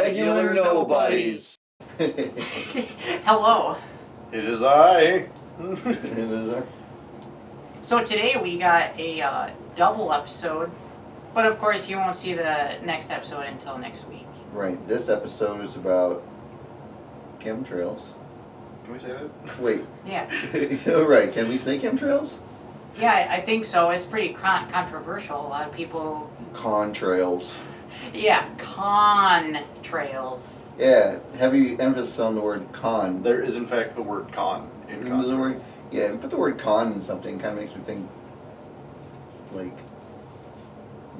Regular Nobodies. Hello. It is I. It is our... So today we got a double episode, but of course you won't see the next episode until next week. Right, this episode is about chemtrails. Can we say that? Wait. Yeah. Oh, right, can we say chemtrails? Yeah, I think so. It's pretty controversial. A lot of people... CONtrails. Yeah, CONtrails. Yeah, heavy emphasis on the word con. There is in fact the word con in CONtrails. Yeah, put the word con in something, kind of makes me think, like,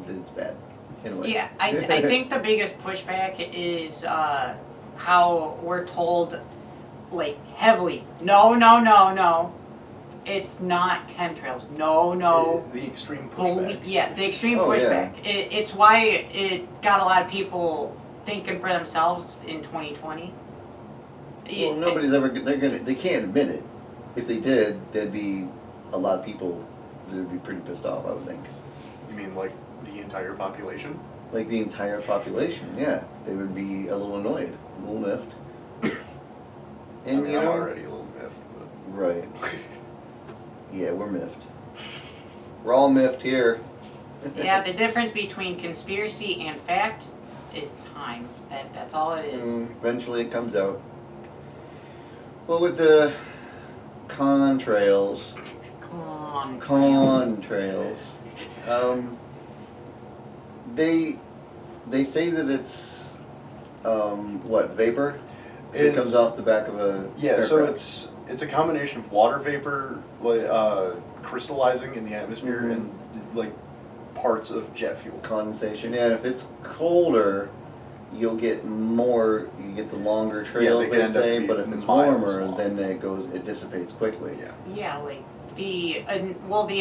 that it's bad. In a way. Yeah, I think the biggest pushback is how we're told, like, heavily, no, it's not chemtrails. No. The extreme pushback. Yeah, the extreme Oh, pushback. Yeah. It's why it got a lot of people thinking for themselves in 2020. Well, nobody's ever, they can't admit it. If they did, there'd be a lot of people that would be pretty pissed off, I would think. You mean like the entire population? Like the entire population, yeah. They would be a little annoyed, a little miffed. And I mean, you I'm know, already a little miffed. right. Yeah, we're miffed. We're all miffed here. Yeah, the difference between conspiracy and fact is time. That's all it is. Eventually it comes out. Well, with the CONtrails, CONtrails, they say that it's what, vapor? It comes off the back of a aircraft. So it's a combination of water vapor crystallizing in the atmosphere and like parts of jet fuel Condensation. Yeah, and if it's colder, you'll get more. You get the longer trails, they say. But if it's warmer, long. then it dissipates quickly. Yeah, like the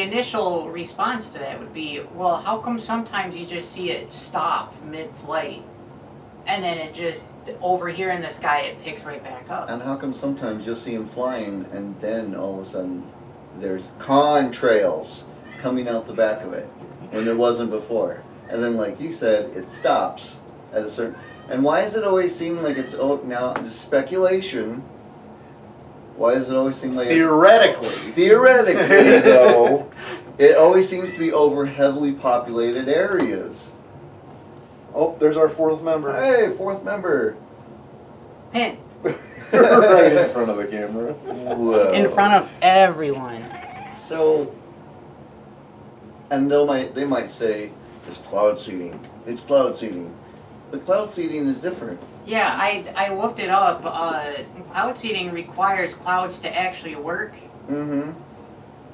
initial response to that would be, well, how come sometimes you just see it stop mid-flight, and then it just over here in the sky it picks right back up? And how come sometimes you'll see them flying, and then all of a sudden there's CONtrails coming out the back of it when there wasn't before, and then like you said, it stops at a certain. And why does it always seem like it's now just speculation? Why does it always seem like theoretically though, it always seems to be over heavily populated areas? Oh, there's our fourth member. Hey, fourth member. Pin. Right in front of the camera. Whoa. In front of everyone. So, and they might say, it's cloud seeding. It's cloud seeding. But cloud seeding is different. Yeah, I looked it up. Cloud seeding requires clouds to actually work. Mm-hmm.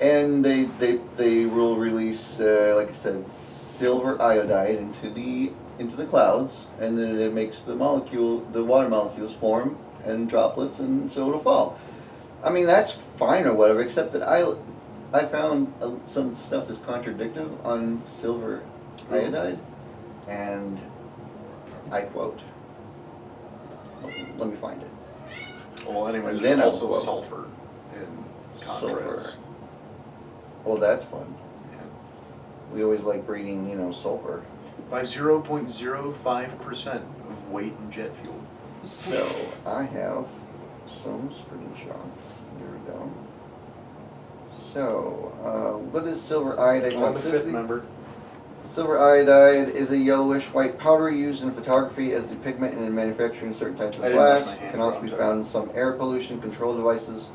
And they will release, like I said, silver iodide into the clouds, and then it makes the water molecules form and droplets, and so it'll fall. I mean, that's fine or whatever, except that I found some stuff that's contradictive on silver iodide, and I quote. Let me find it. Well, anyway, And there's then also I'll sulfur in CONtrails. Sulfur. Well, that's fun. Yeah. We always like breeding, sulfur. By 0.05% of weight in jet fuel. So, I have some screenshots. Here we go. So, what is silver iodide I'm the fifth toxicity? member. Silver iodide is a yellowish white powder used in photography as the pigment in manufacturing certain types of I didn't wash glass. my hands, Can also be sorry. found in some air pollution control devices.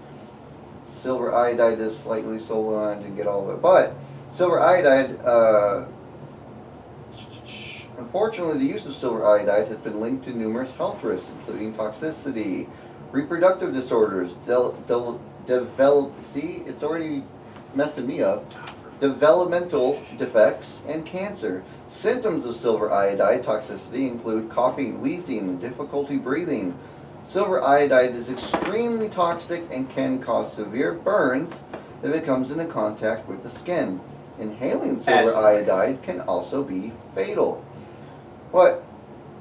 Silver iodide is slightly sold on to get all of it. But silver iodide, unfortunately, the use of silver iodide has been linked to numerous health risks, including toxicity, reproductive disorders, see, it's already messing me up. Developmental defects, and cancer. Symptoms of silver iodide toxicity include coughing, wheezing, and difficulty breathing. Silver iodide is extremely toxic and can cause severe burns if it comes into contact with the skin. Inhaling silver iodide can also be fatal. But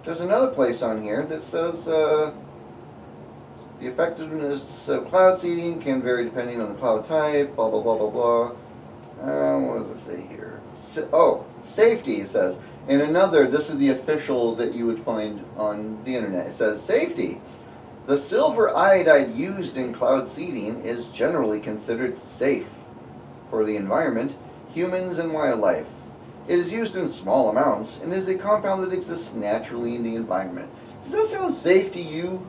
there's another place on here that says the effectiveness of cloud seeding can vary depending on the cloud type, blah, blah, blah, blah, blah. What does it say here? Safety, it says. In another, this is the official that you would find on the internet. It says, safety. The silver iodide used in cloud seeding is generally considered safe for the environment, humans, and wildlife. It is used in small amounts and is a compound that exists naturally in the environment. Does that sound safe to you?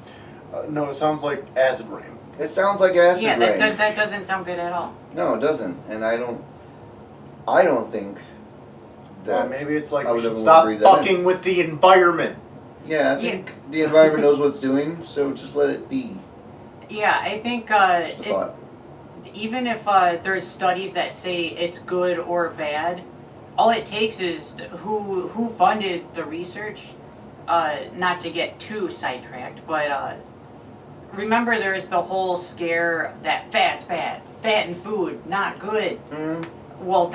No, it sounds like acid rain. It sounds like acid Yeah, rain. that doesn't sound good at all. No, it doesn't. And I don't think that. Well, maybe it's like I we would should never stop wanna breathe that fucking with the environment. Yeah, I think the environment knows what it's doing, so just let it be. Yeah, I think Just a thought. even if there's studies that say it's good or bad, all it takes is who funded the research. Not to get too sidetracked, but remember there's the whole scare that fat's bad, fat in food not good. Well,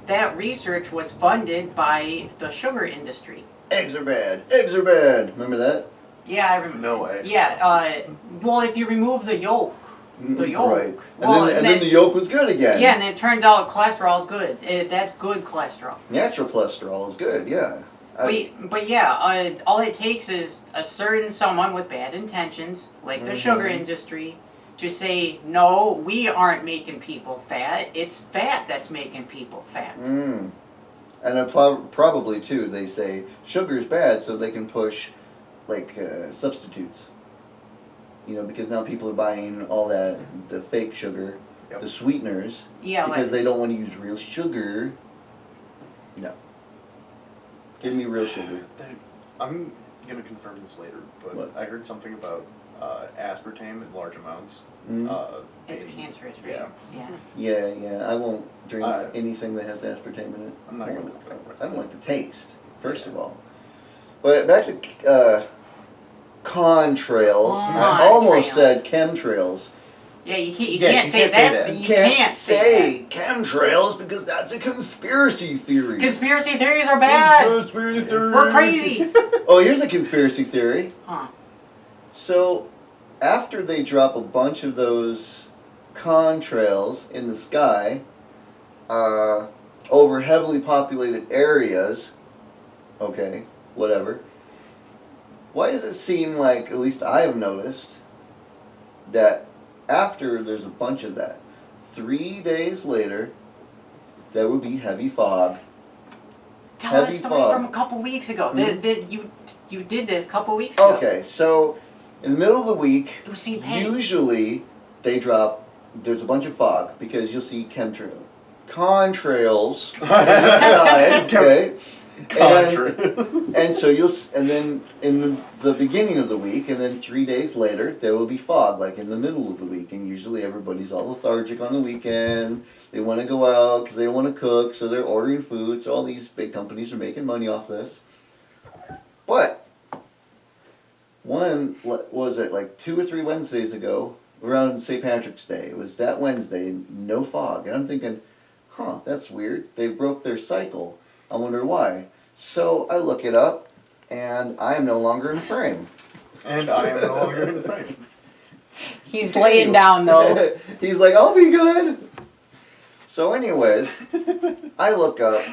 that research was funded by the sugar industry. Eggs are bad. Eggs are bad. Remember that? Yeah, I remember. No way. Yeah. Well, if you remove the yolk. The yolk. Right. Well, and then the yolk was good again. Yeah, and then it turns out cholesterol is good. That's good cholesterol. Natural cholesterol is good, yeah. But yeah, all it takes is a certain someone with bad intentions, like the sugar industry, to say, no, we aren't making people fat. It's fat that's making people fat. And then probably, too, they say sugar's bad so they can push, like, substitutes. You know, because now people are buying all that, the fake sugar, the sweeteners, Yeah, because they don't want to use real sugar. No. Give me real sugar. I'm gonna confirm this later, but What? I heard something about aspartame in large amounts. it's cancerous, right? Yeah. Yeah, I won't drink Uh, anything that has aspartame in it. I'm not gonna look it up. I don't like the taste, first of all. But back to CONtrails. I almost said chemtrails. Yeah, you can't you say can't say that. that. You Can't can't say chemtrails because that's a conspiracy theory. that. Conspiracy theories are bad. Conspiracy theory. We're crazy. Oh, here's a conspiracy theory. Huh. So, after they drop a bunch of those CONtrails in the sky, over heavily populated areas, okay, whatever, why does it seem like, at least I have noticed, that after there's a bunch of that, 3 days later, there would be heavy fog. Tell us Heavy the story fog. from a couple weeks ago. You did this a couple weeks ago. Okay, so in the middle of the week, It was St. Patty's. usually they drop, there's a bunch of fog because you'll see CONtrails in the sky, okay? And so and then in the beginning of the week, and then 3 days later, there will be fog, like in the middle of the week. And usually everybody's all lethargic on the weekend. They want to go out because they don't want to cook, so they're ordering food. So all these big companies are making money off this. But what was it, like 2 or 3 Wednesdays ago, around St. Patrick's Day, it was that Wednesday, no fog. And I'm thinking, that's weird. They broke their cycle. I wonder why. So I look it up, and I am no longer in frame. And I am no longer in frame. He's laying down though. He's like, I'll be good. So anyways, I look up,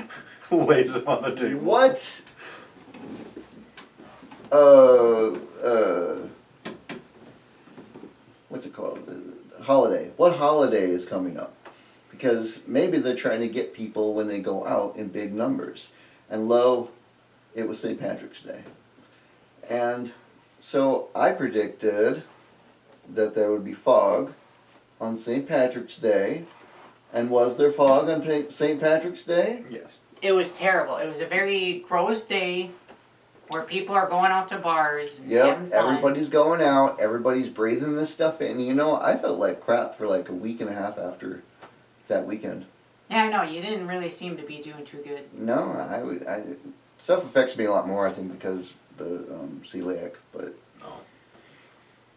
Lays him on the table. what's, what's it called? Holiday. What holiday is coming up? Because maybe they're trying to get people when they go out in big numbers. And lo, it was St. Patrick's Day. And so I predicted that there would be fog on St. Patrick's Day. And was there fog on St. Patrick's Day? Yes. It was terrible. It was a very gross day where people are going out to bars and having Yep, fun. everybody's going out, everybody's breathing this stuff in. You know, I felt like crap for like a week and a half after that weekend. Yeah, I know. You didn't really seem to be doing too good. No, stuff affects me a lot more, I think, because the celiac, but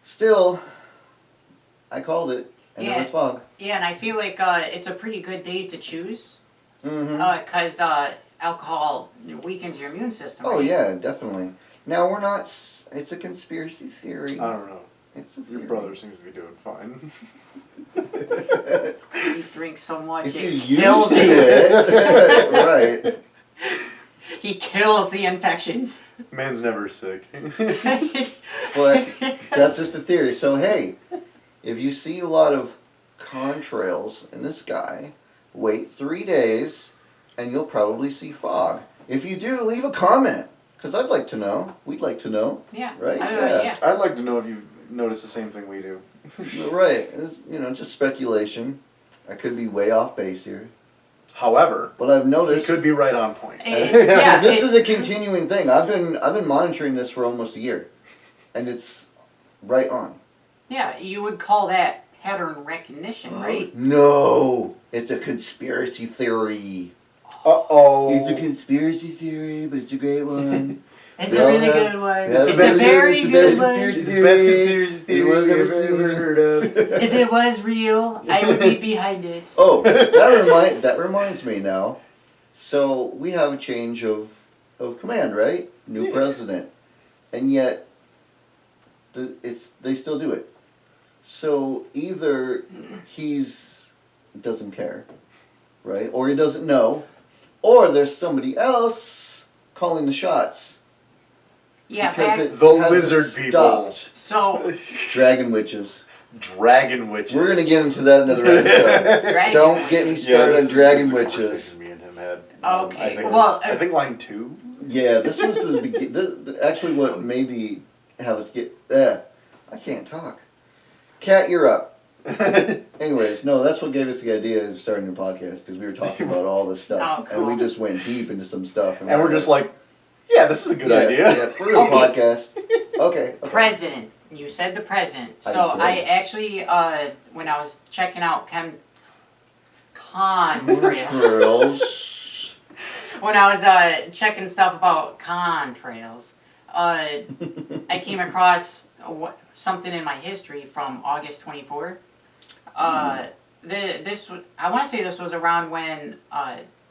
still, I called it, and there was fog. Yeah, and I feel like it's a pretty good day to choose. Mm-hmm. Because alcohol weakens your immune system. Oh right? yeah, definitely. Now we're not. It's a conspiracy theory. I don't know. It's a Your theory. brother seems to be doing fine. He drinks so much If it you're used kills to him. it, right? He kills the infections. Man's never sick. But that's just a theory. So hey, if you see a lot of CONtrails in the sky, wait 3 days, and you'll probably see fog. If you do, leave a comment, because I'd like to know. We'd like to know. Yeah. Right? Yeah. I'd like to know if you notice the same thing we do. Right. It's, just speculation. I could be way off base here. However, But I've he noticed. could be right on point. Yeah, Because this is a continuing thing. I've been monitoring this for almost a year, and it's right on. Yeah, you would call that pattern recognition, right? No, it's a conspiracy theory. Uh-oh. It's a conspiracy theory, but it's a great one. It's We a all really have- good one. we have It's the a best- very it's the good best one. conspiracy It's the best conspiracy It theory was you've ever ever seen. heard of. If it was real, I would be behind it. Oh, that reminds me now. So we have a change of command, right? New Yeah. president, and yet they still do it. So either doesn't care, right, or he doesn't know, or there's somebody else calling the shots. Yeah, Because back, it The hasn't lizard people. stopped. so Dragon witches. Dragon witches. We're gonna get into that another episode. Dragon Don't get me witches. started on this dragon is a witches. conversation me and him had. Okay, I think, well, I think line 2. Yeah, this was the begin. Actually, what maybe have us get. I can't talk. Kat, you're up. Anyways, no, that's what gave us the idea of starting a podcast, because we were talking about all this stuff, Oh, and we cool. just went deep into some stuff. And we're just like, yeah, this is a good yeah, idea. Yeah, we're a podcast. Okay. president. You said the president. I So did. I actually, when I was checking out CONtrails, Chemtrails. when I was checking stuff about CONtrails, I came across something in my history from August 24. I want to say this was around when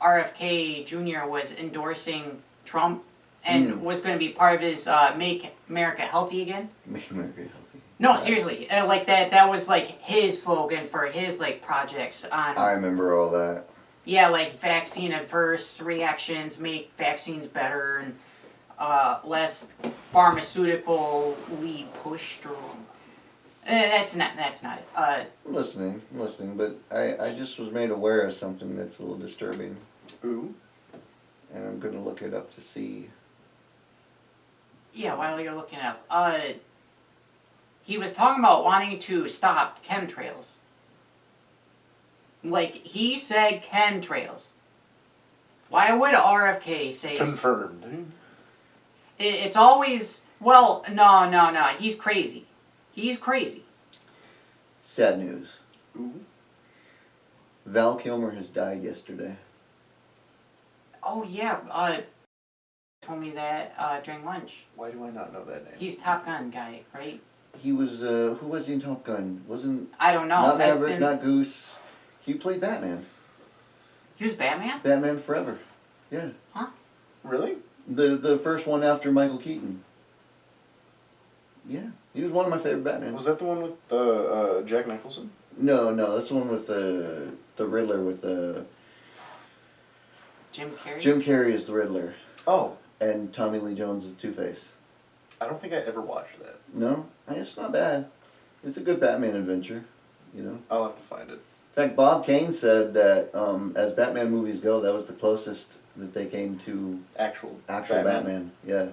RFK Jr. was endorsing Trump and was going to be part of his Make America Healthy Again. Make America healthy. No, seriously, like that was like his slogan for his like projects on. I remember all that. Yeah, like vaccine adverse reactions make vaccines better and less pharmaceutically pushed or. That's not it. I'm listening, but I just was made aware of something that's a little disturbing, Ooh. and I'm gonna look it up to see. Yeah, while you're looking up, he was talking about wanting to stop chemtrails. Like, he said chemtrails. Why would RFK say... Confirmed. It's always... Well, no. He's crazy. He's crazy. Sad news. Ooh. Val Kilmer has died yesterday. Oh, yeah. Told me that during lunch. Why do I not know that name? He's Top Gun guy, right? He was, who was he in Top Gun? Wasn't, I don't know. not Maverick, not Goose. He played Batman. He was Batman? Batman Forever. Yeah. Really? The first one after Michael Keaton. Yeah. He was one of my favorite Batmans. Was that the one with Jack Nicholson? No, that's the one with the Riddler with Jim Carrey? Jim Carrey is the Riddler. Oh, And Tommy Lee Jones is Two-Face. I don't think I ever watched that. No? It's not bad. It's a good Batman adventure, I'll have to find it. In fact, Bob Kane said that as Batman movies go, that was the closest that they came to Actual Batman. Yeah.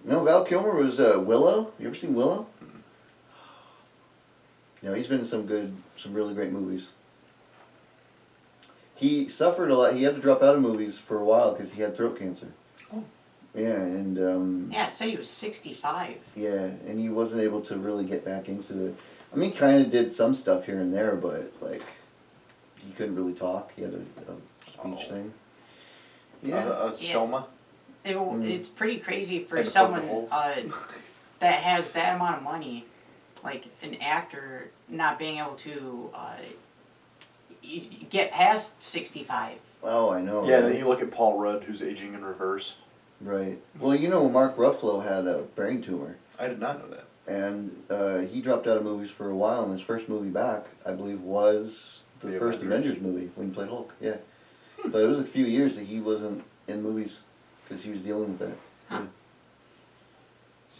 No, Val Kilmer was Willow. You ever seen Willow? He's been in some really great movies. He suffered a lot. He had to drop out of movies for a while because he had throat cancer. Oh. Yeah, and Yeah, say he was 65. yeah, and he wasn't able to really get back into it. I mean, he kind of did some stuff here and there, but like, he couldn't really talk. He had a speech thing. Yeah. A stoma? It's pretty crazy for Had to plug the someone hole. that has that amount of money, like an actor, not being able to get past 65. Oh, I know. Yeah, right? then you look at Paul Rudd, who's aging in reverse. Right. Well, Mark Ruffalo had a brain tumor, I did not know that. and he dropped out of movies for a while, and his first movie back, I believe, was the The first Avengers. Avengers movie when he played Hulk. Yeah. But it was a few years that he wasn't in movies because he was dealing with that. Huh.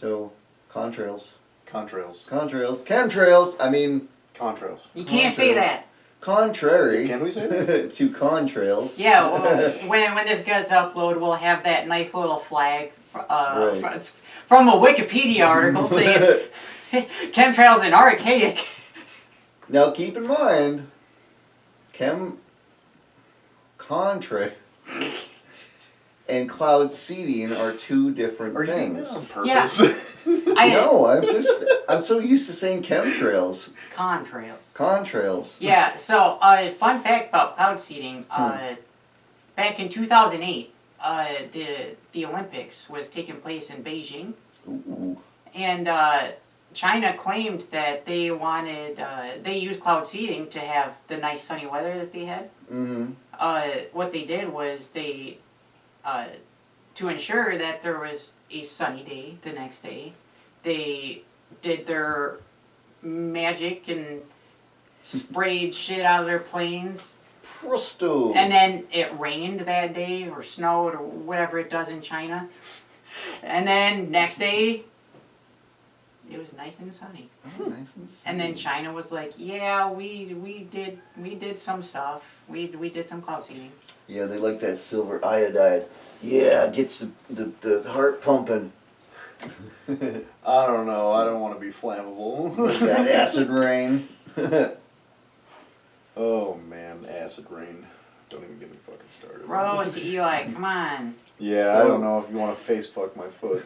So, CONtrails. CONtrails. CONtrails. Chemtrails! I mean, CONtrails. You can't say Contrails. that. contrary Can we say that? to CONtrails. Yeah, well, when this gets uploaded, we'll have that nice little flag Right. from a Wikipedia article saying chemtrails are archaic. Now keep in mind, CONtrails and cloud seeding are two different Are you doing things. that on purpose? No, I'm so used to saying chemtrails. CONtrails. CONtrails. Yeah, so fun fact about cloud seeding. Back in 2008, the Olympics was taking place in Beijing. Ooh. And China claimed that they wanted, they used cloud seeding to have the nice sunny weather that they had. Mm-hmm. What they did was they, to ensure that there was a sunny day the next day, they did their magic and sprayed shit out of their planes. Presto. And then it rained that day or snowed or whatever it does in China. And then next day, it was nice and sunny. Oh, nice and And then sweet. China was like, yeah, we did some stuff. We did some cloud seeding. Yeah, they like that silver iodide. Yeah, gets the heart pumping. I don't know. I don't want to be flammable. Like that acid rain. Oh man, acid rain. Don't even get me fucking started. Gross, Eli, come on. Yeah, I don't know if you want to face fuck my foot.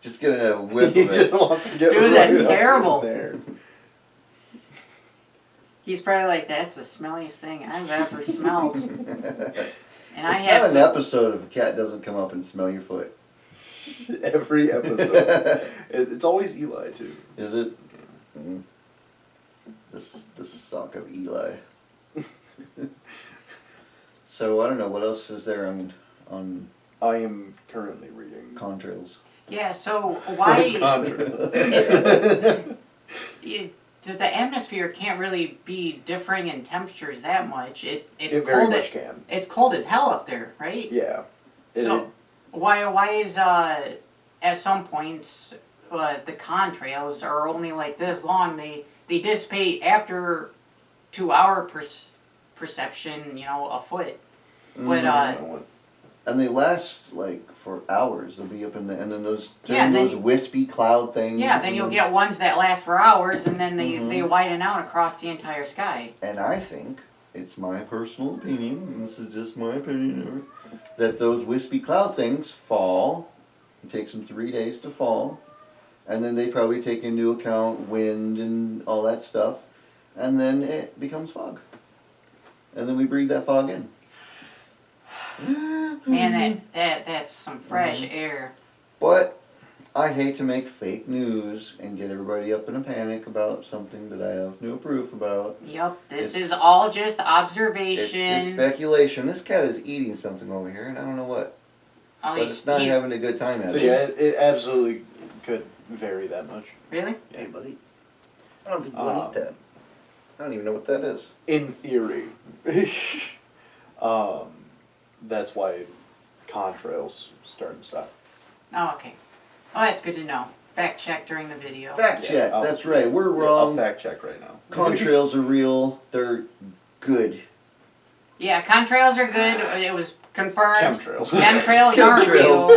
Just get a whiff He of it. just wants to get Dude, right that's up terrible. there. He's probably like, that's the smelliest thing I've ever smelled. And I It's had not an some, episode if a cat doesn't come up and smell your foot. Every episode. It's always Eli too. Is it? Mm. The sock of Eli. So I don't know what else is there on I am currently reading CONtrails. yeah, so why... CONtrails. The atmosphere can't really be differing in temperatures that much. It's It very cold. much can. It's cold as hell up there, right? Yeah. So why is at some points the contrails are only like this long? They dissipate after 2 hour perception, a foot. But And they last like for hours. They'll be up in the and then those Yeah, during then those wispy cloud things. yeah, then you'll get ones that last for hours, and then they widen out across the entire sky. And I think it's my personal opinion, and this is just my opinion, that those wispy cloud things fall. It takes them 3 days to fall, and then they probably take into account wind and all that stuff, and then it becomes fog, and then we breathe that fog in. Man, that's some fresh air. But I hate to make fake news and get everybody up in a panic about something that I have no proof about. Yep, this It's- is all just It's just observation. speculation. This cat is eating something over here, and I don't know what. Oh, But it's not having a good time at So it. yeah, it absolutely could vary that much. Really? Hey, buddy. I don't think we'll eat that. I don't even know what that is. In theory. That's why CONtrails starting to stop. Oh, okay. Oh, that's good to know. Fact check during the video. Fact check. I'll- That's right. We're I'll wrong. fact check right now. Contrails are real. They're good. Yeah, contrails are good. It was confirmed. Chemtrails. Chemtrails aren't real.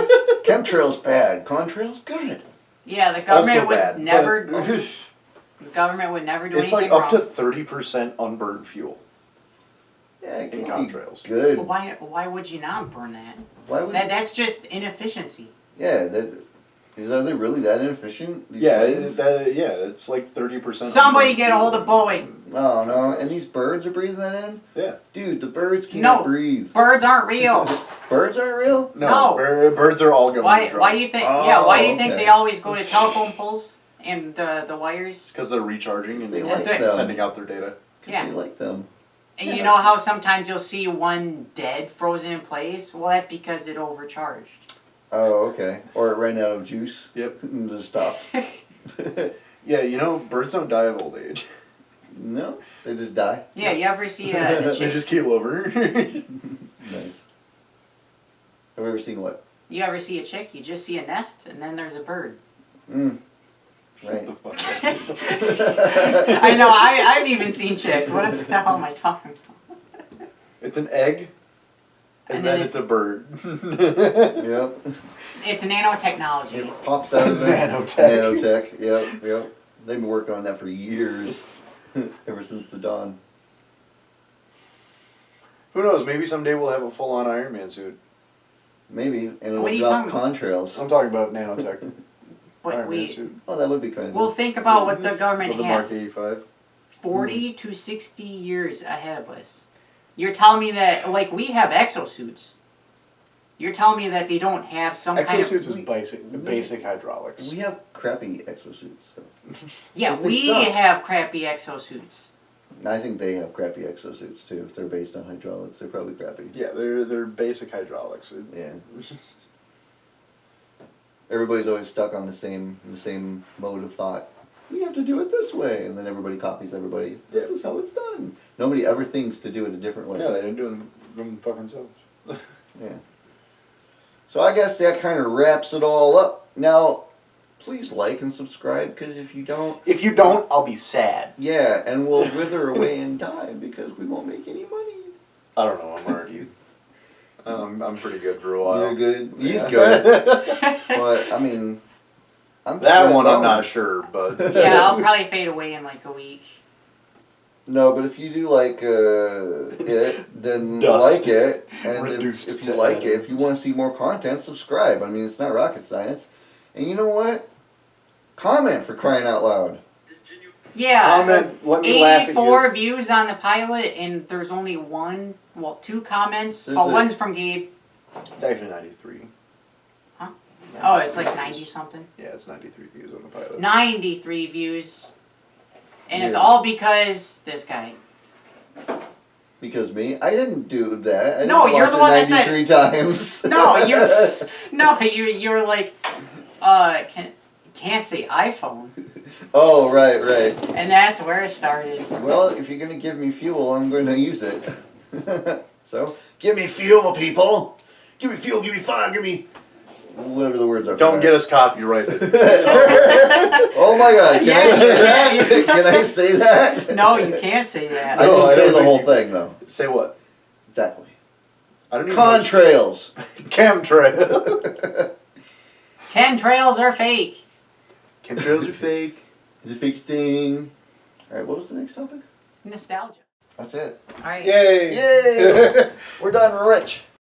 Chemtrails bad. Contrails good. Yeah, the government Also would bad. never. but The government would never do it's anything like up wrong. to 30% unburned fuel Yeah, it in can be CONtrails. good. Well, why would you not burn that? Why would? That's just inefficiency. Yeah. Are they really that inefficient? These Yeah, planes? it's like 30%. Somebody unburned get a hold of fuel. Boeing. Oh no! And these birds are breathing that in. Yeah. Dude, the birds can't No. breathe. Birds aren't real. Birds aren't real. No. Birds are all government Why do you think? Oh, Yeah, why do you think okay. they always go to telephone poles and the wires? Because they're recharging and They like them. sending out their data. 'Cause Yeah. they like them. And you know how sometimes you'll see one dead, frozen in place? Well, that's because it overcharged. Oh, okay. Or it ran out of juice. Yep. And just stopped. Yeah, birds don't die of old age. No, they just die. Yeah, you ever see a They chick? just keel over. Nice. Have you ever seen what? You ever see a chick? You just see a nest, and then there's a bird. Mm. Shut Right. the fuck up. I know. I've even seen chicks. What the hell am I talking about? It's an egg, and then it's a bird. Yep. It's nanotechnology. It pops out of the Nanotech. Nanotech. Yep. Yep. They've been working on that for years, ever since the dawn. Who knows? Maybe someday we'll have a full-on Iron Man suit. Maybe, and it'll What are you drop talking CONtrails. I'm talking about nanotech. But Iron Man we suit. Oh, that would be kind of. well think about what the government With the Mark has. 85. 40 to 60 years ahead of us. You're telling me that, like, we have exosuits. You're telling me that they don't have some kind of... Exosuits is basic hydraulics. We have crappy exosuits. So. Yeah, They we suck. have crappy exosuits. I think they have crappy exosuits too. If they're based on hydraulics, they're probably crappy. Yeah, they're basic hydraulics. Yeah. Everybody's always stuck on the same mode of thought. We have to do it this way, and then everybody copies everybody. This is how it's done. Nobody ever thinks to do it a different way. Yeah, they didn't do them fucking selves. Yeah. So I guess that kind of wraps it all up. Now, please like and subscribe, because if you don't, I'll be sad. yeah, and we'll wither away and die because we won't make any money. I don't know. I'm already. I'm pretty good for a while. You're good. He's Yeah. good. But I mean, That one I'm bummed. not sure, but Yeah, I'll probably fade away in like a week. No, but if you do like it, then Dust. like it, and Reduced if you to like it, if atoms. you want to see more content, subscribe. I mean, it's not rocket science. And you know what? Comment, for crying out loud. Yeah. comment. Let me laugh at 84 you. views on the pilot, and there's only two comments. There's Oh, a- one's from Gabe. It's actually 93. Huh? Oh, it's like 90 something. Yeah, it's 93 views on the pilot. 93 views. And it's Yeah. all because this guy. Because me, I didn't do that. I No, didn't you're watch the it one that said- 93 times. No, you're like, can't say iPhone. Oh, right. And that's where it started. Well, if you're gonna give me fuel, I'm gonna use it. So, give me fuel, people. Give me fuel. Give me fire. Give me whatever the words are. Don't get us copyrighted. Oh my God! Can I Yes, say you that? can. Can I say that? No, you can't say that. I No, didn't I say don't the think whole you- thing though. Say what? Exactly. I don't even CONtrails. know. Chemtrails. Chemtrails are fake. Chemtrails are fake. The fake thing. All right. What was the next topic? Nostalgia. That's it. All right. Yay! Yay! We're done. We're rich.